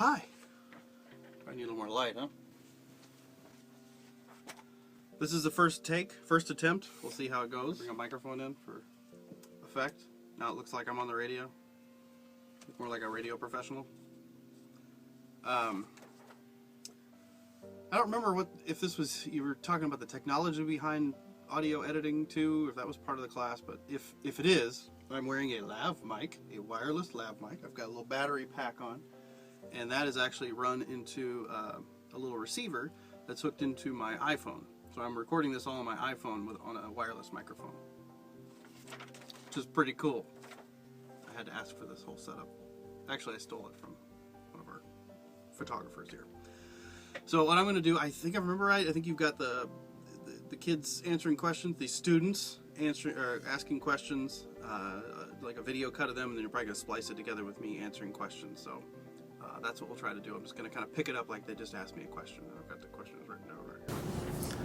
Hi. I need a little more light, huh? This is the first attempt. We'll see how it goes. Bring a microphone in for effect. Now it looks like I'm on the radio. Look more like a radio professional. I don't remember if this was, you were talking about the technology behind audio editing too, if that was part of the class, but if it is, I'm wearing a lav mic, a wireless lav mic. I've got a little battery pack on, and that is actually run into a little receiver that's hooked into my iPhone. So I'm recording this all on my iPhone on a wireless microphone, which is pretty cool. I had to ask for this whole setup. Actually, I stole it from one of our photographers here. So what I'm going to do, I think I remember right, I think you've got the kids answering questions, the students asking questions, like a video cut of them, and then you're probably going to splice it together with me answering questions. So that's what we'll try to do. I'm just going to kind of pick it up like they just asked me a question. I've got the questions written over here.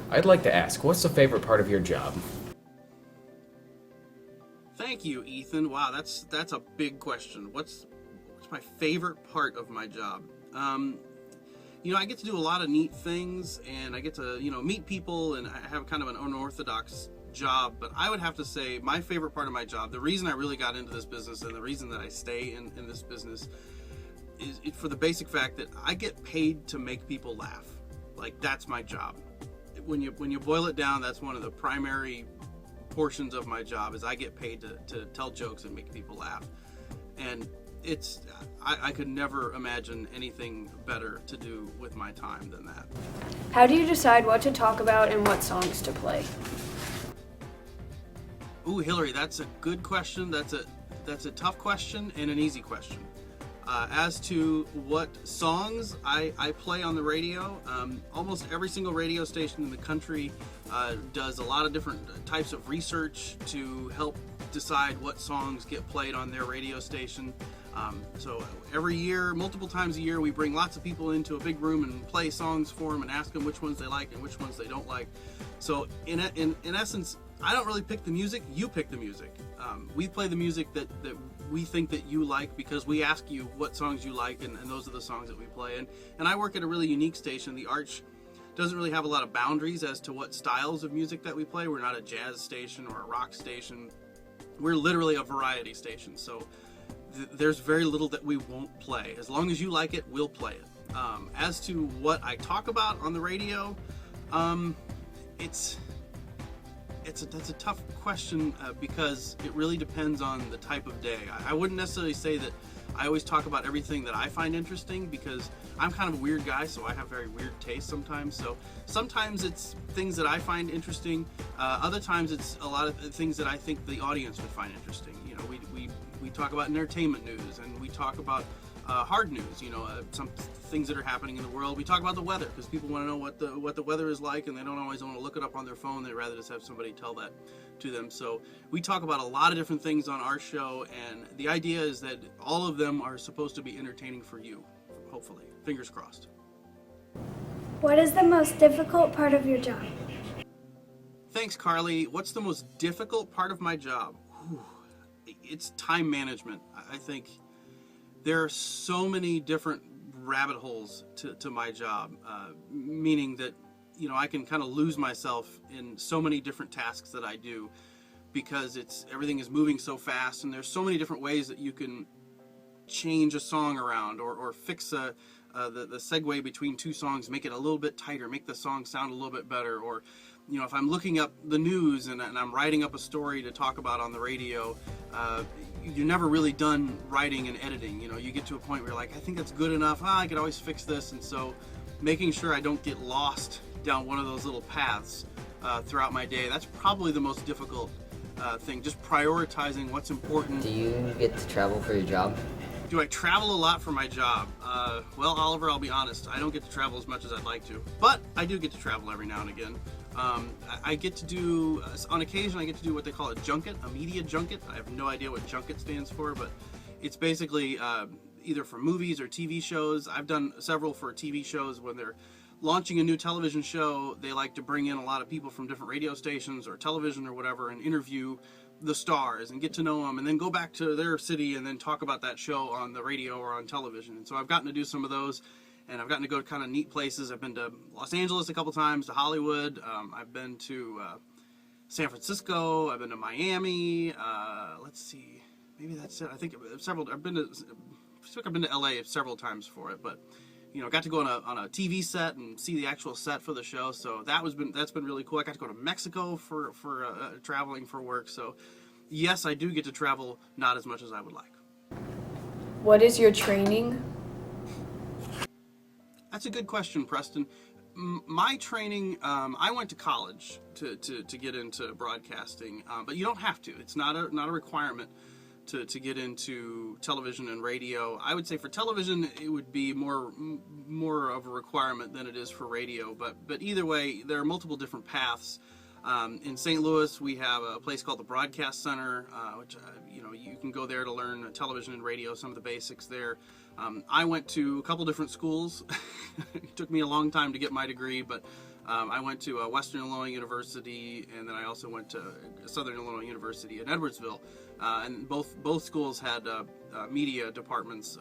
I'd like to ask, what's the favorite part of your job? Thank you, Ethan. Wow, that's a big question. What's my favorite part of my job? You know, I get to do a lot of neat things, and I get to, meet people, and I have kind of an unorthodox job, but I would have to say my favorite part of my job, the reason I really got into this business and the reason that I stay in this business is for the basic fact that I get paid to make people laugh. Like, that's my job. When you boil it down, that's one of the primary portions of my job is I get paid to tell jokes and make people laugh. And I could never imagine anything better to do with my time than that. How do you decide what to talk about and what songs to play? Ooh, Hillary, that's a good question. That's a tough question and an easy question. As to what songs I play on the radio, almost every single radio station in the country does a lot of different types of research to help decide what songs get played on their radio station. So every year, multiple times a year, we bring lots of people into a big room and play songs for them and ask them which ones they like and which ones they don't like. So in essence, I don't really pick the music, you pick the music. We play the music that we think that you like because we ask you what songs you like, and those are the songs that we play. And I work at a really unique station. The Arch doesn't really have a lot of boundaries as to what styles of music that we play. We're not a jazz station or a rock station. We're literally a variety station. So there's very little that we won't play. As long as you like it, we'll play it. As to what I talk about on the radio, that's a tough question because it really depends on the type of day. I wouldn't necessarily say that I always talk about everything that I find interesting because I'm kind of a weird guy, so I have very weird taste sometimes. So sometimes it's things that I find interesting. Other times it's a lot of things that I think the audience would find interesting. We talk about entertainment news, and we talk about hard news, some things that are happening in the world. We talk about the weather because people want to know what the weather is like, and they don't always want to look it up on their phone. They'd rather just have somebody tell that to them. So we talk about a lot of different things on our show, and the idea is that all of them are supposed to be entertaining for you, hopefully. Fingers crossed. What is the most difficult part of your job? Thanks, Carly. What's the most difficult part of my job? Whew. It's time management. I think there are so many different rabbit holes to my job, meaning that, I can kind of lose myself in so many different tasks that I do because everything is moving so fast, and there's so many different ways that you can change a song around or fix the segue between two songs, make it a little bit tighter, make the song sound a little bit better. Or, if I'm looking up the news and I'm writing up a story to talk about on the radio, you're never really done writing and editing. You get to a point where you're like, I think that's good enough. I could always fix this. And so making sure I don't get lost down one of those little paths throughout my day, that's probably the most difficult thing, just prioritizing what's important. Do you get to travel for your job? Do I travel a lot for my job? Well, Oliver, I'll be honest, I don't get to travel as much as I'd like to, but I do get to travel every now and again. I get to do, on occasion, I get to do what they call a junket, a media junket. I have no idea what junket stands for, but it's basically either for movies or TV shows. I've done several for TV shows when they're launching a new television show. They like to bring in a lot of people from different radio stations or television or whatever and interview the stars and get to know them, and then go back to their city and then talk about that show on the radio or on television. And so I've gotten to do some of those, and I've gotten to go to kind of neat places. I've been to Los Angeles a couple times, to Hollywood. I've been to San Francisco. I've been to Miami. Let's see, maybe that's it. I think several. I've been to LA several times for it, but got to go on a TV set and see the actual set for the show. So that's been really cool. I got to go to Mexico for traveling for work. So yes, I do get to travel, not as much as I would like. What is your training? That's a good question, Preston. My training, I went to college to get into broadcasting, but you don't have to. It's not a requirement to get into television and radio. I would say for television, it would be more of a requirement than it is for radio. But either way, there are multiple different paths. In St. Louis, we have a place called the Broadcast Center, which you can go there to learn television and radio, some of the basics there. I went to a couple different schools. It took me a long time to get my degree, but I went to Western Illinois University, and then I also went to Southern Illinois University in Edwardsville. And both schools had media departments.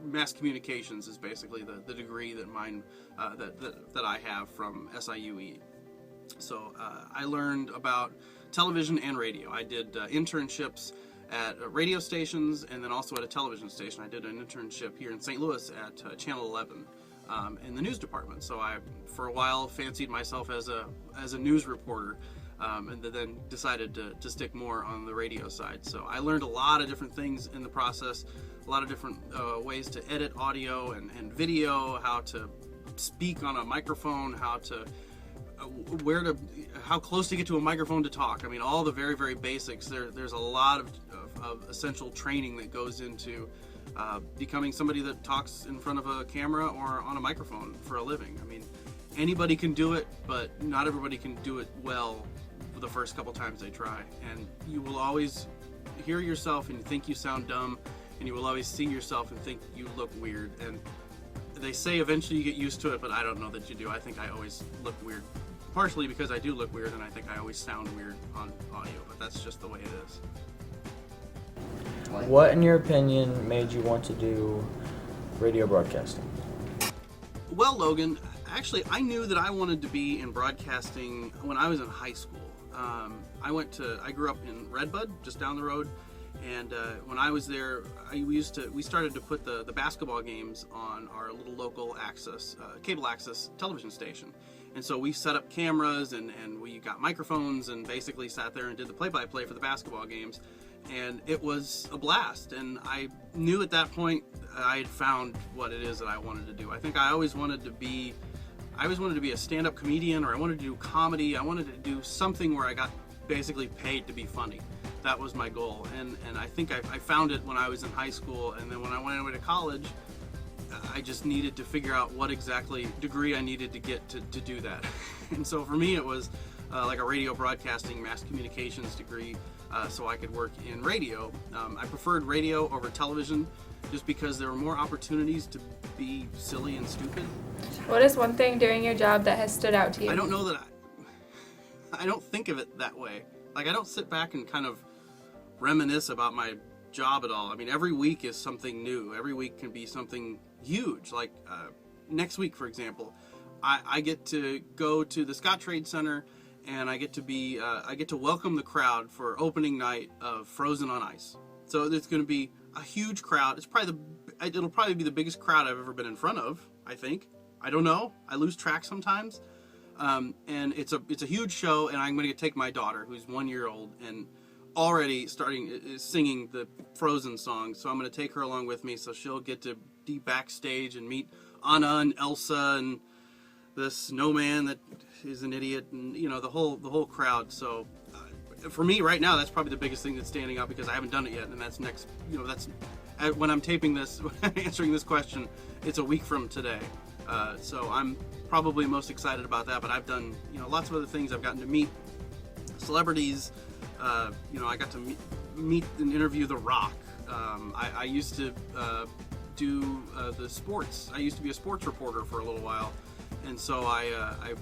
Mass communications is basically the degree that mine that I have from SIUE. So I learned about television and radio. I did internships at radio stations and then also at a television station. I did an internship here in St. Louis at Channel 11 in the news department. So I, for a while, fancied myself as a news reporter, and then decided to stick more on the radio side. So I learned a lot of different things in the process, a lot of different ways to edit audio and video, how to speak on a microphone, how close to get to a microphone to talk. I mean, all the very, very basics. There's a lot of essential training that goes into becoming somebody that talks in front of a camera or on a microphone for a living. I mean, anybody can do it, but not everybody can do it well for the first couple times they try. And you will always hear yourself and think you sound dumb, and you will always see yourself and think you look weird. And they say eventually you get used to it, but I don't know that you do. I think I always look weird. Partially because I do look weird, and I think I always sound weird on audio, but that's just the way it is. What, in your opinion, made you want to do radio broadcasting? Well, Logan, actually, I knew that I wanted to be in broadcasting when I was in high school. I grew up in Redbud, just down the road, and when I was there, we started to put the basketball games on our little local cable access television station. And so we set up cameras and we got microphones and basically sat there and did the play-by-play for the basketball games. And it was a blast. And I knew at that point I had found what it is that I wanted to do. I think I always wanted to be a stand-up comedian, or I wanted to do comedy. I wanted to do something where I got basically paid to be funny. That was my goal. And I think I found it when I was in high school. And then when I went away to college, I just needed to figure out what exactly degree I needed to get to do that. And so for me, it was like a radio broadcasting mass communications degree, so I could work in radio. I preferred radio over television just because there were more opportunities to be silly and stupid. What is one thing during your job that has stood out to you? I don't know that I don't think of it that way. Like, I don't sit back and kind of reminisce about my job at all. I mean, every week is something new. Every week can be something huge. Like next week, for example, I get to go to the Scott Trade Center, and I get to welcome the crowd for opening night of Frozen on Ice. So there's going to be a huge crowd. It'll probably be the biggest crowd I've ever been in front of, I think. I don't know. I lose track sometimes. And it's a huge show, and I'm going to take my daughter, who's 1 year old, and already starting singing the Frozen song. So I'm going to take her along with me, so she'll get to be backstage and meet Anna and Elsa and the snowman that is an idiot, and the whole crowd. So for me right now, that's probably the biggest thing that's standing out, because I haven't done it yet, and that's next. That's when I'm taping this, when I'm answering this question, it's a week from today. So I'm probably most excited about that. But I've done lots of other things. I've gotten to meet celebrities. I got to meet and interview The Rock. I used to do the sports. I used to be a sports reporter for a little while, and so I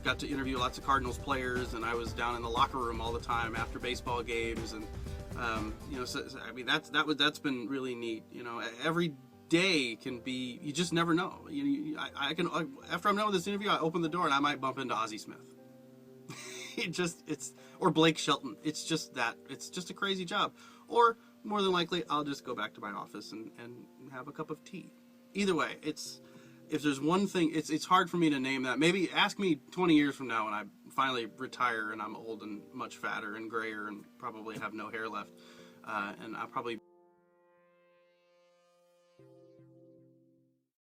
got to interview lots of Cardinals players, and I was down in the locker room all the time after baseball games, and I mean that's been really neat. Every day can be, you just never know. I can, after I'm done with this interview, I open the door and I might bump into Ozzie Smith. Or Blake Shelton. It's just a crazy job. Or more than likely, I'll just go back to my office and have a cup of tea. Either way, if there's one thing, it's hard for me to name that. Maybe ask me 20 years from now when I finally retire and I'm old and much fatter and grayer and probably have no hair left, and I'll probably